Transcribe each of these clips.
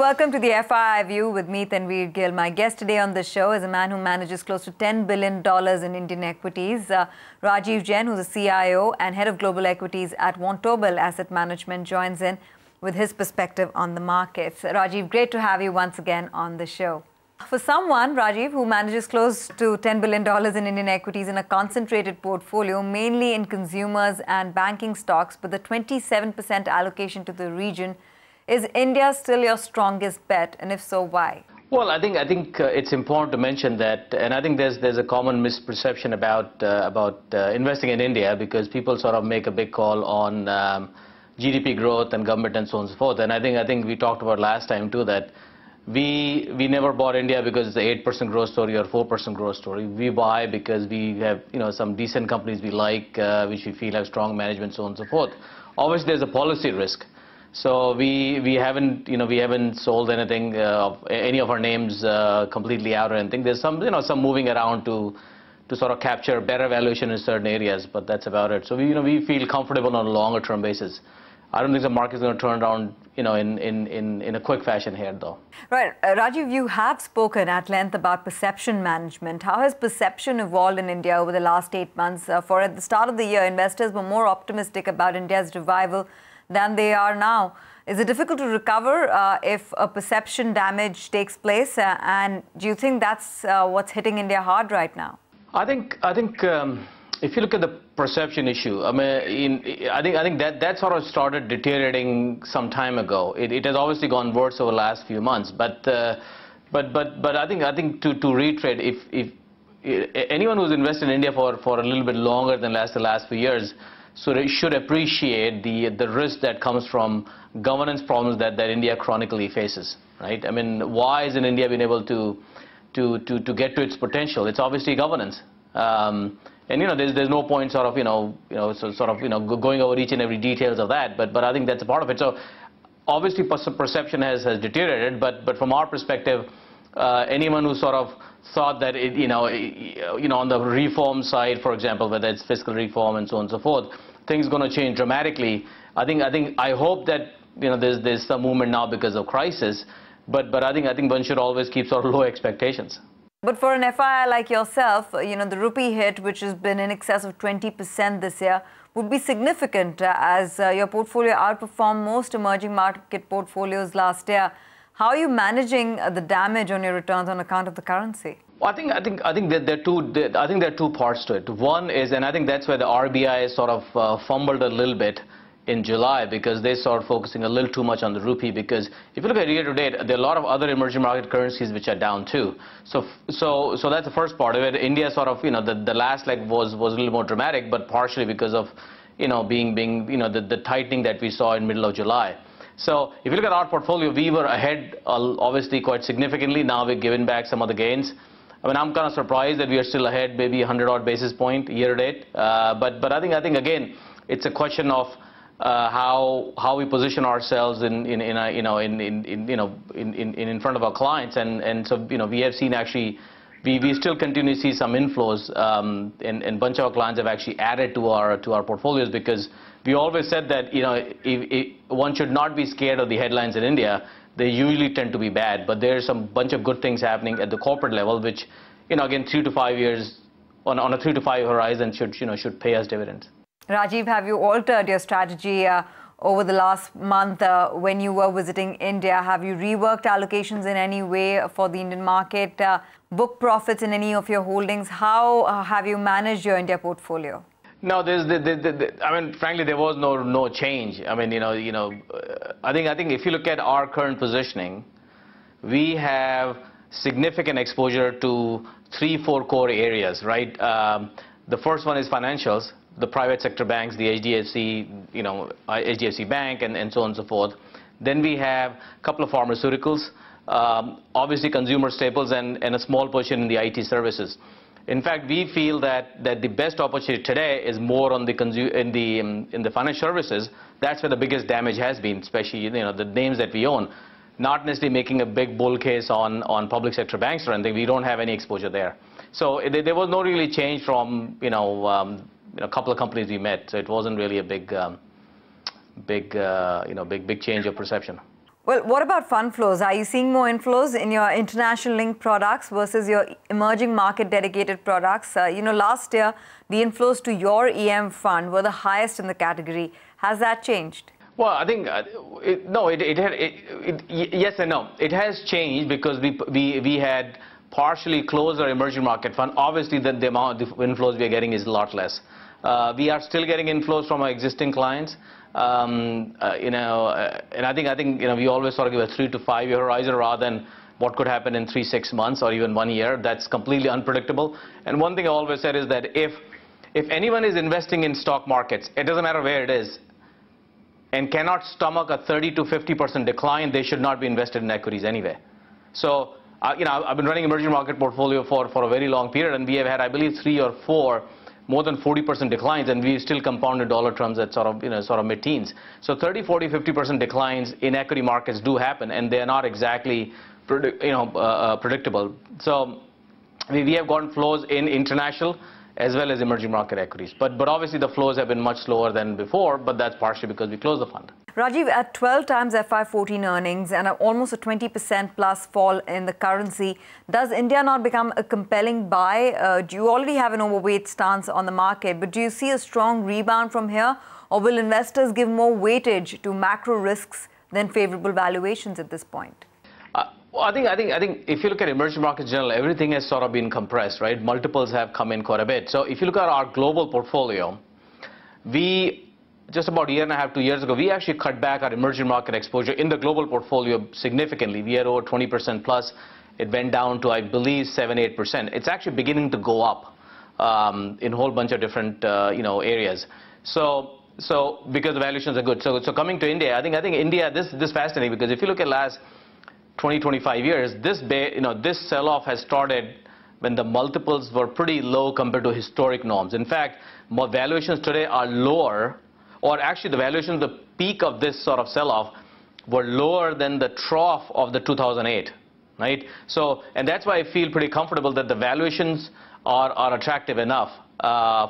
welcome to the FII View with me, Tanveer Gill. My guest today on the show is a man who manages close to $10 billion in Indian equities. Rajiv Jain, who's a CIO and head of global equities at Vontobel Asset Management, joins in with his perspective on the markets. Rajiv, great to have you once again on the show. For someone, Rajiv, who manages close to $10 billion in Indian equities in a concentrated portfolio, mainly in consumers and banking stocks, but the 27% allocation to the region, is India still your strongest bet? And if so, why? Well, I think it's important to mention that, and I think there's a common misperception about investing in India, because people sort of make a big call on GDP growth and government and so on and so forth. And I think we talked about last time too that we never bought India because it's an 8% growth story or 4% growth story. We buy because we have some decent companies we like, which we feel have strong management, so on and so forth. Obviously, there's a policy risk. So we haven't sold anything, any of our names completely out or anything. There's some moving around to sort of capture better valuation in certain areas, but that's about it. So we feel comfortable on a longer term basis. I don't think the market's going to turn around in a quick fashion here, though. Right, Rajiv, you have spoken at length about perception management. How has perception evolved in India over the last 8 months? For at the start of the year, investors were more optimistic about India's revival than they are now. Is it difficult to recover if a perception damage takes place? And do you think that's what's hitting India hard right now? I think if you look at the perception issue, I think that sort of started deteriorating some time ago. It has obviously gone worse over the last few months. But I think to reiterate, if anyone who's invested in India for a little bit longer than the last few years, so they should appreciate the risk that comes from governance problems that India chronically faces, right? I mean, why isn't India been able to get to its potential? It's obviously governance, and there's no point sort of going over each and every details of that. But I think that's a part of it. So obviously perception has deteriorated, but from our perspective, anyone who sort of thought that on the reform side, for example, whether it's fiscal reform and so on and so forth, things are going to change dramatically. I hope that there's some movement now because of crisis, but I think one should always keep sort of low expectations. But for an FII like yourself, the rupee hit, which has been in excess of 20% this year, would be significant as your portfolio outperformed most emerging market portfolios last year. How are you managing the damage on your returns on account of the currency? Well, I think that there are two parts to it. One is, and I think that's where the RBI sort of fumbled a little bit in July, because they started focusing a little too much on the rupee. Because if you look at year to date, there are a lot of other emerging market currencies which are down too. So that's the first part of it. India sort of the last leg was a little more dramatic, but partially because of being the tightening that we saw in middle of July. So if you look at our portfolio, we were ahead obviously quite significantly. Now we've given back some of the gains. I mean, I'm kind of surprised that we are still ahead, maybe 100 odd basis point year to date. But I think again, it's a question of how we position ourselves in front of our clients, and so we have seen actually we still continue to see some inflows, and a bunch of our clients have actually added to our portfolios, because we always said that one should not be scared of the headlines in India. They usually tend to be bad, but there's some bunch of good things happening at the corporate level, which again 3 to 5 years on a 3 to 5 horizon should pay us dividends. Rajiv, have you altered your strategy over the last month when you were visiting India? Have you reworked allocations in any way for the Indian market, book profits in any of your holdings? How have you managed your India portfolio? No, I mean, frankly, there was no change. I mean, I think if you look at our current positioning, we have significant exposure to 3-4 core areas, right? The first one is financials, the private sector banks, the HDFC Bank, and so on and so forth. Then we have a couple of pharmaceuticals, obviously consumer staples, and a small portion in the IT services. In fact, we feel that the best opportunity today is more on in the financial services. That's where the biggest damage has been, especially the names that we own. Not necessarily making a big bull case on public sector banks or anything. We don't have any exposure there. So there was no really change from a couple of companies we met. So it wasn't really a big change of perception. Well, what about fund flows? Are you seeing more inflows in your international linked products versus your emerging market dedicated products? Last year, the inflows to your EM fund were the highest in the category. Has that changed? Well, I think yes and no. It has changed because we had partially closed our emerging market fund. Obviously, the amount of inflows we are getting is a lot less. We are still getting inflows from our existing clients. And I think we always sort of give a 3 to 5 year horizon rather than what could happen in 3-6 months or even 1 year. That's completely unpredictable. And one thing I always said is that if anyone is investing in stock markets, it doesn't matter where it is, and cannot stomach a 30 to 50% decline, they should not be invested in equities anyway. So I've been running emerging market portfolio for a very long period, and we have had, I believe, 3 or 4 more than 40% declines, and we still compounded dollar terms at sort of mid-teens. So 30, 40, 50% declines in equity markets do happen, and they are not exactly predictable. So we have gotten flows in international as well as emerging market equities. But obviously the flows have been much slower than before, but that's partially because we closed the fund. Rajiv, at 12 times FY14 earnings and almost a 20% plus fall in the currency, does India not become a compelling buy? Do you already have an overweight stance on the market, but do you see a strong rebound from here? Or will investors give more weightage to macro risks than favorable valuations at this point? Well, I think if you look at emerging markets in general, everything has sort of been compressed, right? Multiples have come in quite a bit. So if you look at our global portfolio, just about a year and a half, 2 years ago, we actually cut back our emerging market exposure in the global portfolio significantly. We had over 20% plus. It went down to, I believe, 7-8%. It's actually beginning to go up in a whole bunch of different areas. So because the valuations are good. So coming to India, I think India, this is fascinating because if you look at last 20-25 years, this sell-off has started when the multiples were pretty low compared to historic norms. In fact, valuations today are lower, or actually the valuations at the peak of this sort of sell-off were lower than the trough of the 2008, right? So, and that's why I feel pretty comfortable that the valuations are attractive enough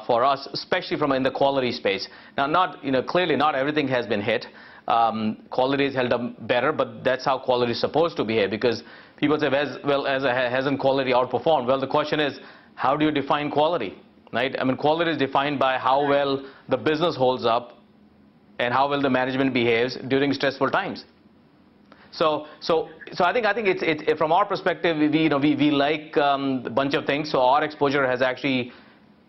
for us, especially in the quality space. Now, clearly not everything has been hit. Quality has held up better, but that's how quality is supposed to behave, because people say, hasn't quality outperformed? Well, the question is, how do you define quality, right? I mean, quality is defined by how well the business holds up and how well the management behaves during stressful times. So I think it's from our perspective, we like a bunch of things. So our exposure has actually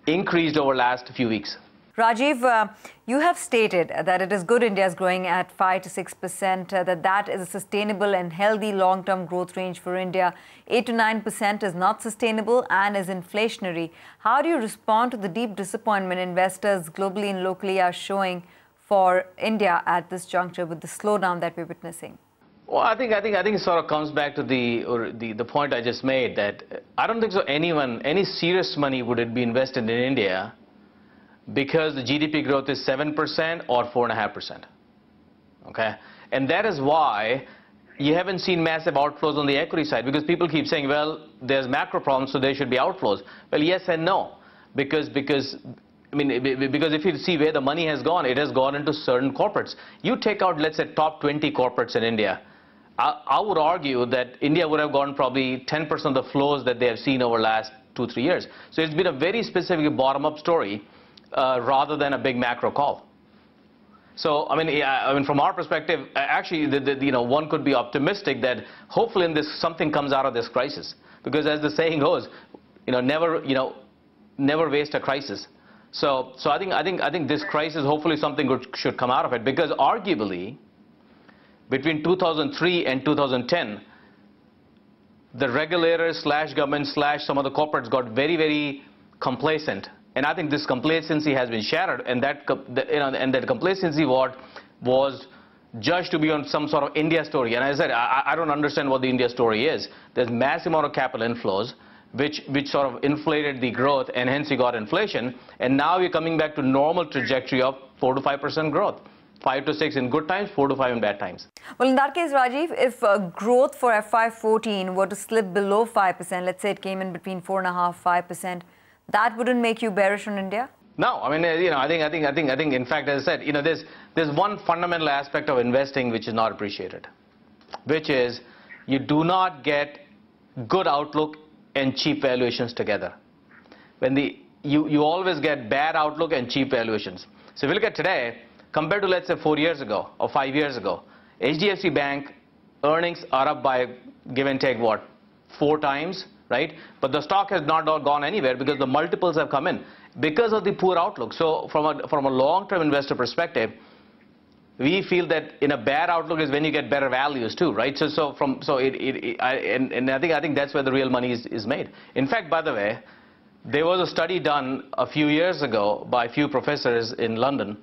increased over the last few weeks. Rajiv, you have stated that it is good India is growing at 5 to 6%, that is a sustainable and healthy long-term growth range for India. 8 to 9% is not sustainable and is inflationary. How do you respond to the deep disappointment investors globally and locally are showing for India at this juncture with the slowdown that we're witnessing? Well, I think it sort of comes back to the point I just made, that I don't think so any serious money would be invested in India because the GDP growth is 7% or 4.5%. Okay, and that is why you haven't seen massive outflows on the equity side, because people keep saying, well, there's macro problems, so there should be outflows. Well, yes and no, because if you see where the money has gone, it has gone into certain corporates. You take out, let's say, top 20 corporates in India. I would argue that India would have gotten probably 10% of the flows that they have seen over the last 2-3 years. So it's been a very specific bottom-up story rather than a big macro call. So I mean, from our perspective, actually, one could be optimistic that hopefully something comes out of this crisis, because as the saying goes, never waste a crisis. So I think this crisis, hopefully something good should come out of it, because arguably between 2003 and 2010, the regulators / government / some of the corporates got very, very complacent. And I think this complacency has been shattered, and that complacency was judged to be on some sort of India story. And as I said, I don't understand what the India story is. There's massive amount of capital inflows, which sort of inflated the growth, and hence you got inflation. And now you're coming back to normal trajectory of 4 to 5% growth. 5 to 6 in good times, 4 to 5 in bad times. Well, in that case, Rajiv, if growth for FY14 were to slip below 5%, let's say it came in between 4.5–5%, that wouldn't make you bearish on India? No, I mean, I think, in fact, as I said, there's one fundamental aspect of investing which is not appreciated. which is you do not get good outlook and cheap valuations together. You always get bad outlook and cheap valuations. So if you look at today, compared to let's say 4 years ago or 5 years ago, HDFC Bank earnings are up by give and take what, 4 times, right? But the stock has not gone anywhere because the multiples have come in because of the poor outlook. So from a long-term investor perspective, we feel that in a bad outlook is when you get better values too, right? I think that's where the real money is made. In fact, by the way, there was a study done a few years ago by a few professors in London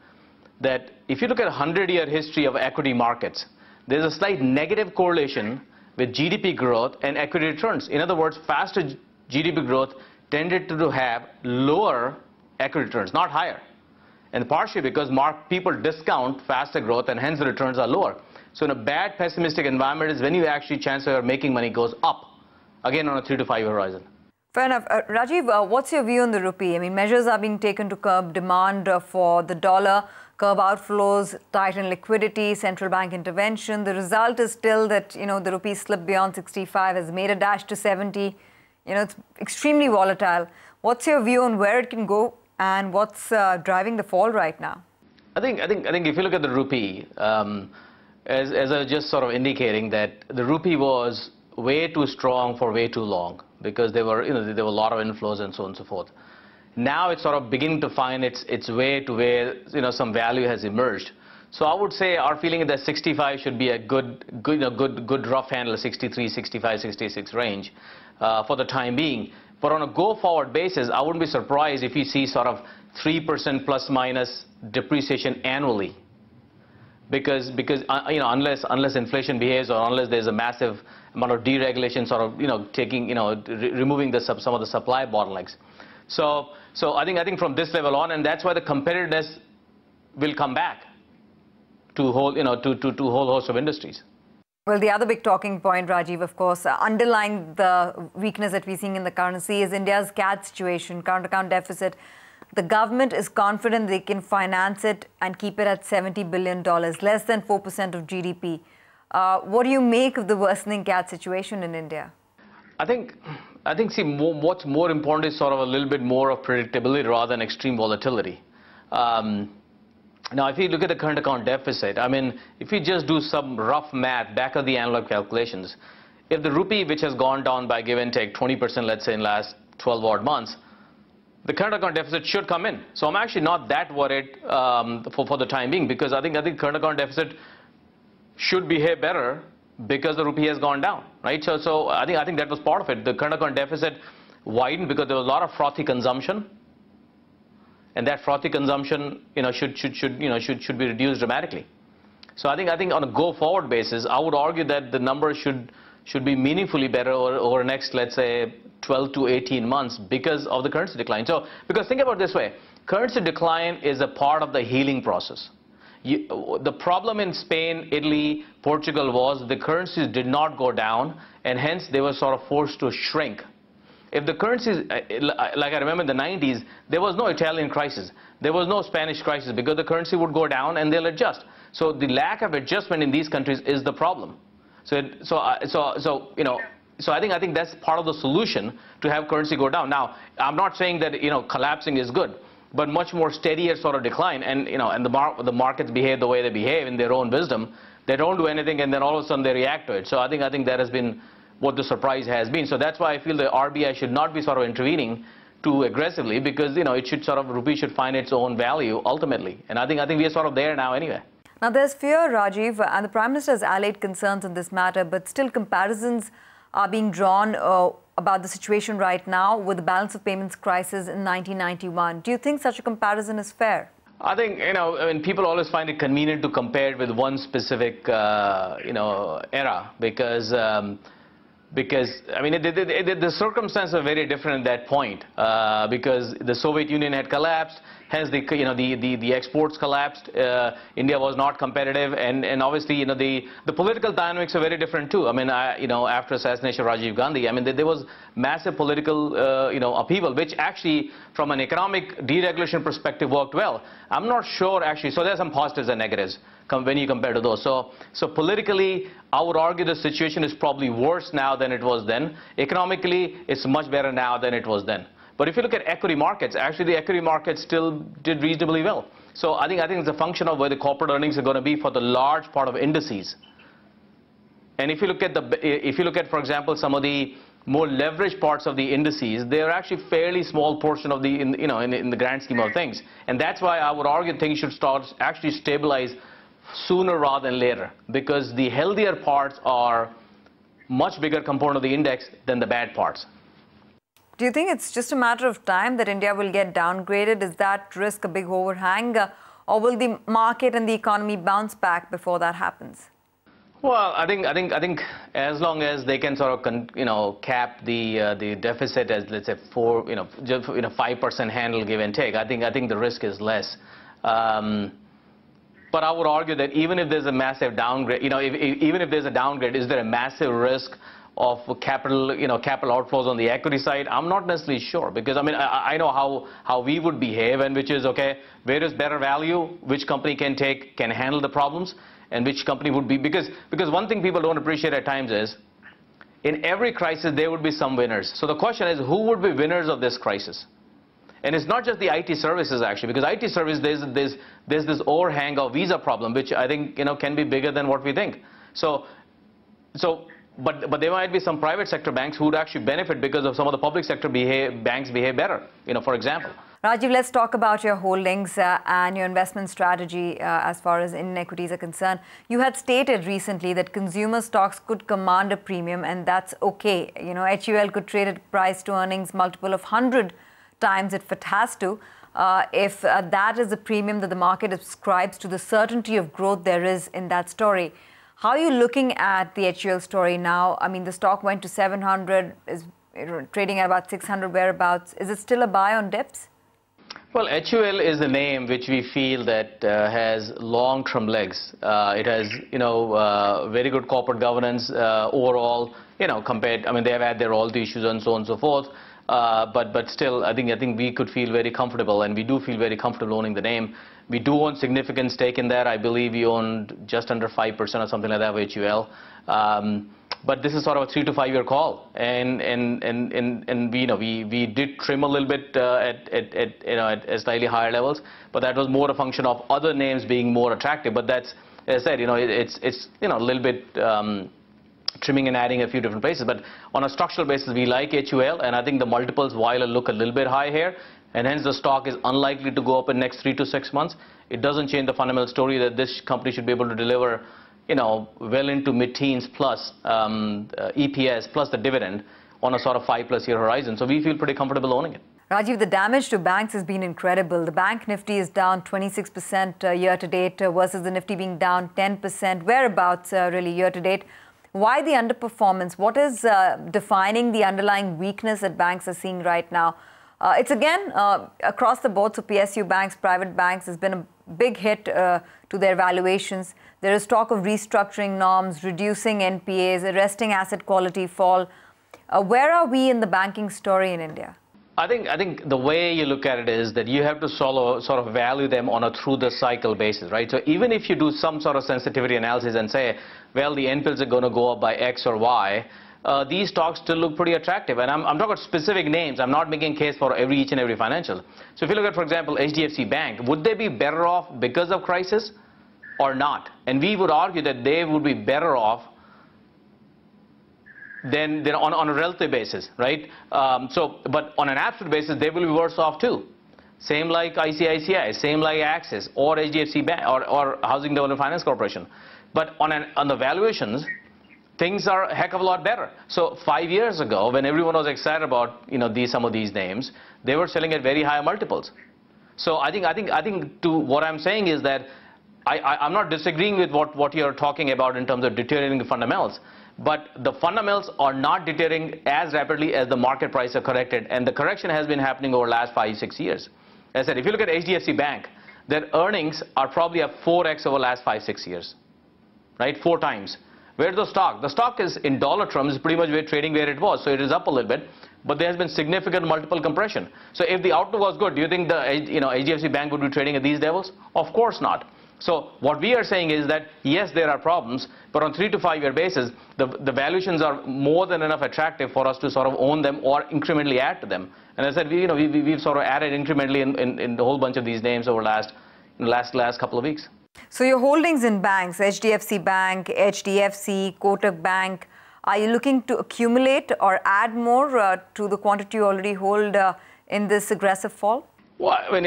that if you look at a 100-year history of equity markets, there's a slight negative correlation with GDP growth and equity returns. In other words, faster GDP growth tended to have lower equity returns, not higher. And partially because people discount faster growth and hence the returns are lower. So in a bad pessimistic environment is when you actually chance of making money goes up, again on a 3 to 5 year horizon. Fair enough. Rajiv, what's your view on the rupee? I mean, measures are being taken to curb demand for the dollar, curb outflows, tighten liquidity, central bank intervention. The result is still that, the rupee slipped beyond 65, has made a dash to 70. It's extremely volatile. What's your view on where it can go and what's driving the fall right now? I think if you look at the rupee, as I was just sort of indicating that the rupee was way too strong for way too long because there were a lot of inflows and so on and so forth. Now it's sort of beginning to find its way to where some value has emerged. So I would say our feeling is that 65 should be a good rough handle, 63, 65, 66 range for the time being. But on a go-forward basis, I wouldn't be surprised if you see sort of 3% plus minus depreciation annually, because unless inflation behaves or unless there's a massive amount of deregulation, sort of removing some of the supply bottlenecks. So I think from this level on, and that's why the competitiveness will come back to whole host of industries. Well, the other big talking point, Rajiv, of course, underlying the weakness that we're seeing in the currency is India's CAD situation, current account deficit. The government is confident they can finance it and keep it at $70 billion, less than 4% of GDP. What do you make of the worsening CAD situation in India? I think what's more important is sort of a little bit more of predictability rather than extreme volatility. Now, if you look at the current account deficit, I mean, if you just do some rough math, back of the envelope calculations, if the rupee, which has gone down by give and take 20%, let's say in the last 12 odd months, the current account deficit should come in. So I'm actually not that worried for the time being, because I think current account deficit should behave better because the rupee has gone down, right? So I think that was part of it. The current account deficit widened because there was a lot of frothy consumption. And that frothy consumption, should be reduced dramatically. So I think on a go-forward basis, I would argue that the numbers should be meaningfully better over the next, let's say, 12 to 18 months because of the currency decline. So, because think about it this way, currency decline is a part of the healing process. The problem in Spain, Italy, Portugal was the currencies did not go down, and hence they were sort of forced to shrink. If the currencies, like I remember in the 90s, there was no Italian crisis. There was no Spanish crisis because the currency would go down and they'll adjust. So the lack of adjustment in these countries is the problem. So I think that's part of the solution to have currency go down. Now, I'm not saying that collapsing is good, but much more steadier sort of decline. And the markets behave the way they behave in their own wisdom. They don't do anything, and then all of a sudden they react to it. So I think that has been what the surprise has been. So that's why I feel the RBI should not be sort of intervening too aggressively, because it should rupee should find its own value ultimately. And I think we are sort of there now anyway. Now there's fear, Rajiv, and the Prime Minister has allayed concerns on this matter, but still comparisons are being drawn about the situation right now with the balance of payments crisis in 1991. Do you think such a comparison is fair? I think, people always find it convenient to compare it with one specific, era, because the circumstances are very different at that point, because the Soviet Union had collapsed, hence the exports collapsed. India was not competitive, and obviously the political dynamics are very different too. I mean, after assassination of Rajiv Gandhi, I mean there was massive political upheaval, which actually from an economic deregulation perspective worked well. I'm not sure actually. So there are some positives and negatives when you compare to those. So politically, I would argue the situation is probably worse now than it was then. Economically, it's much better now than it was then. But if you look at equity markets, actually the equity markets still did reasonably well. So I think it's a function of where the corporate earnings are going to be for the large part of indices. And if you look at for example, some of the more leveraged parts of the indices, they're actually fairly small portion of the in the grand scheme of things. And that's why I would argue things should start actually stabilize sooner rather than later, because the healthier parts are much bigger component of the index than the bad parts. Do you think it's just a matter of time that India will get downgraded? Is that risk a big overhang, or will the market and the economy bounce back before that happens? Well, I think as long as they can sort of cap the deficit as, let's say, 5% handle, give and take, I think the risk is less. But I would argue that even if there's a massive downgrade, even if there's a downgrade, is there a massive risk of capital outflows on the equity side? I'm not necessarily sure, because I mean I know how we would behave, and which is, okay, where is better value, which company can handle the problems, and which company would be, because one thing people don't appreciate at times is, in every crisis there would be some winners. So the question is, who would be winners of this crisis? And it's not just the IT services actually, because IT service there's this overhang of visa problem, which I think can be bigger than what we think. But there might be some private sector banks who would actually benefit because of some of the public sector banks behave better, for example. Rajiv, let's talk about your holdings and your investment strategy as far as Indian equities are concerned. You had stated recently that consumer stocks could command a premium, and that's okay. HUL could trade at price to earnings multiple of 100 times if it has to, if that is the premium that the market ascribes to the certainty of growth there is in that story. How are you looking at the HUL story now? I mean, the stock went to 700, is trading at about 600 whereabouts. Is it still a buy on dips? Well, HUL is a name which we feel that has long-term legs. It has, very good corporate governance overall. Compared, I mean, they have had their royalty issues and so on and so forth. But still, I think we could feel very comfortable, and we do feel very comfortable owning the name. We do own significant stake in that. I believe we owned just under 5% or something like that of HUL. But this is sort of a 3 to 5 year call, and we did trim a little bit at slightly higher levels, but that was more a function of other names being more attractive. But that's, as I said, it's a little bit trimming and adding a few different places. But on a structural basis, we like HUL, and I think the multiples, while look a little bit high here, and hence the stock is unlikely to go up in the next 3 to 6 months, it doesn't change the fundamental story that this company should be able to deliver, well into mid-teens plus EPS plus the dividend on a sort of 5+ year horizon. So we feel pretty comfortable owning it. Rajiv, the damage to banks has been incredible. The bank Nifty is down 26% year to date versus the Nifty being down 10%, whereabouts really year to date. Why the underperformance? What is defining the underlying weakness that banks are seeing right now? It's again across the board. So PSU banks, private banks, has been a big hit to their valuations. There is talk of restructuring norms, reducing NPAs, arresting asset quality fall. Where are we in the banking story in India? I think the way you look at it is that you have to sort of value them on a through the cycle basis, right? So even if you do some sort of sensitivity analysis and say, well, the NPLs are going to go up by X or Y, these stocks still look pretty attractive. And I'm talking about specific names. I'm not making a case for each and every financial. So if you look at, for example, HDFC Bank, would they be better off because of crisis or not? And we would argue that they would be better off than on a relative basis, right? But on an absolute basis, they will be worse off too. Same like ICICI, same like Axis, or HDFC Bank, or Housing Development Finance Corporation. But on the valuations, things are a heck of a lot better. So 5 years ago, when everyone was excited about some of these names, they were selling at very high multiples. So I think to what I'm saying is that I'm not disagreeing with what you're talking about in terms of deteriorating the fundamentals. But the fundamentals are not deteriorating as rapidly as the market price are corrected, and the correction has been happening over the last 5-6 years. As I said, if you look at HDFC Bank, their earnings are probably up 4x over the last 5-6 years, right? 4 times. Where's the stock? The stock is, in dollar terms, pretty much trading where it was, so it is up a little bit, but there has been significant multiple compression. So if the outlook was good, do you think the HDFC Bank would be trading at these levels? Of course not. So what we are saying is that, yes, there are problems, but on 3 to 5 year basis, the valuations are more than enough attractive for us to sort of own them or incrementally add to them. And as I said, we've sort of added incrementally in a whole bunch of these names over the last couple of weeks. So your holdings in banks, HDFC Bank, HDFC, Kotak Bank, are you looking to accumulate or add more to the quantity you already hold in this aggressive fall? Well, I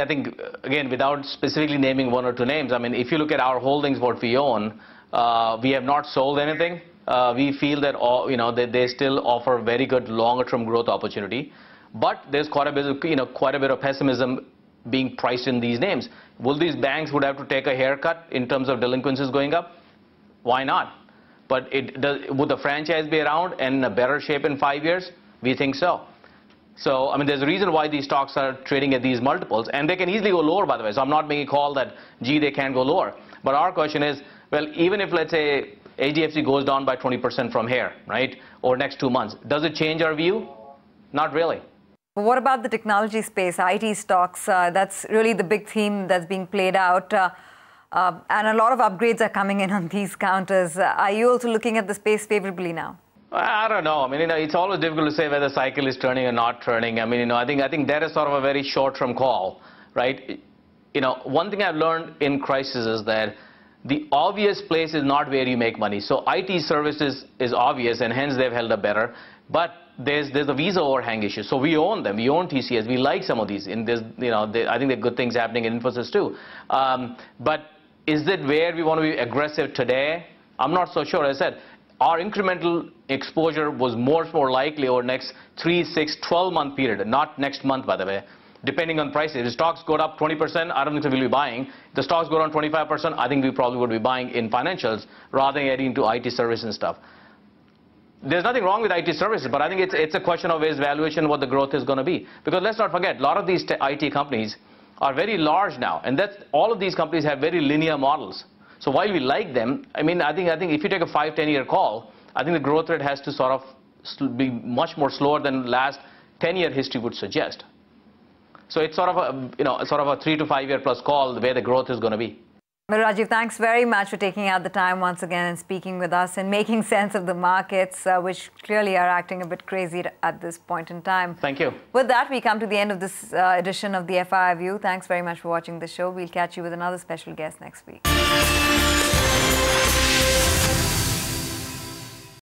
think again, without specifically naming 1 or 2 names, I mean, if you look at our holdings, what we own, we have not sold anything. We feel that that they still offer very good longer-term growth opportunity, but there's quite a bit of pessimism being priced in these names. Will these banks would have to take a haircut in terms of delinquencies going up? Why not? But would the franchise be around and in a better shape in 5 years? We think so. So, I mean, there's a reason why these stocks are trading at these multiples, and they can easily go lower, by the way. So I'm not making a call that, gee, they can't go lower. But our question is, well, even if, let's say, HDFC goes down by 20% from here, right, over next 2 months, does it change our view? Not really. But what about the technology space, IT stocks? That's really the big theme that's being played out. And a lot of upgrades are coming in on these counters. Are you also looking at the space favorably now? I don't know. I mean, it's always difficult to say whether the cycle is turning or not turning. I mean, I think that is sort of a very short-term call, right? One thing I've learned in crisis is that the obvious place is not where you make money. So IT services is obvious, and hence they've held up better. But there's a Visa overhang issue. So we own them. We own TCS. We like some of these. And I think there are good things happening in Infosys too. But is it where we want to be aggressive today? I'm not so sure. As I said, our incremental exposure was more likely over next 3, 6, 12-month period, not next month, by the way, depending on prices. If the stocks go up 20%, I don't think we'll be buying. If the stocks go down 25%, I think we probably would be buying in financials rather than getting into IT services and stuff. There's nothing wrong with IT services, but I think it's a question of its valuation, what the growth is going to be. Because let's not forget, a lot of these IT companies are very large now, and all of these companies have very linear models. So while we like them, I mean, I think if you take a 5-10 year call, I think the growth rate has to sort of be much more slower than last 10-year history would suggest. So it's sort of a 3 to 5 year plus call where the growth is going to be. Well, Rajiv, thanks very much for taking out the time once again and speaking with us and making sense of the markets, which clearly are acting a bit crazy at this point in time. Thank you. With that, we come to the end of this edition of the FII View. Thanks very much for watching the show. We'll catch you with another special guest next week.